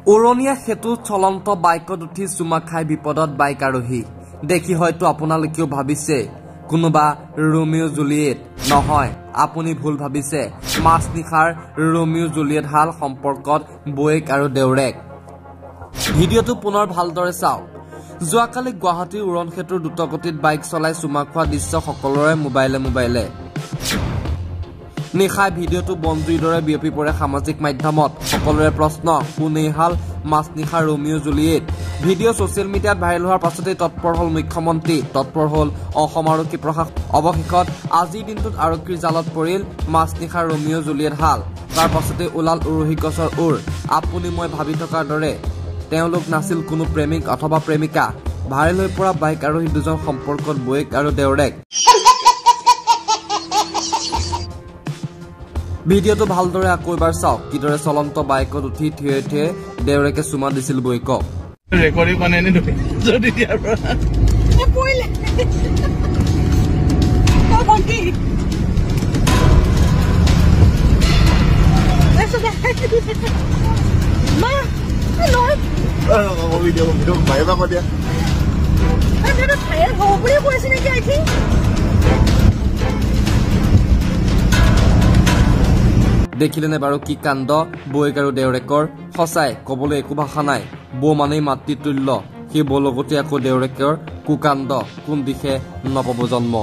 উৰণীয়া সেতু চলন্ত বাইকত উঠি চুমা খাই বিপদত বাইক আৰোহী দেখি হয়তো আপোনালোকেও ভাবিছে কোনোবা ৰোমিও জুলিয়েট নহয় আপুনি ভুল ভাবিছে মাছ নিখাৰ ৰোমিও জুলিয়েট হাল সম্পৰ্কত বয়েক আৰু দেউৰেক ভিডিঅটো পুনৰ ভালদৰে চাওক যোৱাকালি গুৱাহাটীৰ উৰণ ক্ষেত্ৰৰ দ্ৰুতগতিত বাইক চলাই চুমা খোৱা দৃশ্য সকলোৰে মোবাইলে নিশাই ভিডিঅটো বনজুইৰ দৰে বিয়পি পৰে সামাজিক মাধ্যমত সকলোৰে প্ৰশ্ন কোন এই হাল মাছ নিশাৰ ৰোমিও জুলিয়েট ভিডিঅ' ছ'চিয়েল মিডিয়াত ভাইৰেল হোৱাৰ পাছতে তৎপৰ হ'ল মুখ্যমন্ত্ৰী তৎপৰ হ'ল অসম আৰক্ষী প্ৰশাসন অৱশেষত আজিৰ দিনটোত আৰক্ষীৰ জালত পৰিল মাছ নিশাৰ ৰোমিও জুলিয়েট হাল তাৰ পাছতে ওলাল উৰহী গছৰ আপুনি মই ভাবি থকাৰ দৰে তেওঁলোক নাছিল কোনো প্ৰেমিক অথবা প্ৰেমিকা ভাইৰেল হৈ পৰা বাইক আৰোহী দুজন সম্পৰ্কত বয়েক আৰু দেউৰেক ভিডিঅটো ভালদৰে আকৌ এবাৰ চাওক কিদৰে চলন্ত বাইকত উঠি থিয়ে থিয়ে দেউৰেকে চুমা দিছিল বয়েকক ৰেকৰ্ডিং মানে নে যদি দিয়াৰ পৰা পইলে ও বন্টি এসো দে মা নো ভিডিও ভাইবা ক দিয়া এটা ফায়ার হোবড়ি কইছে নাকি আই থিং দেখিলেনে বাৰু কি কাণ্ড বয়েক আৰু দেউৰেকৰ সঁচাই কবলৈ একো ভাষা নাই বৌ মানেই মাতৃতুল্য সেই বলগতি আকৌ দেউৰেকৰ কুকাণ্ড কোন দিশে নপাব জন্ম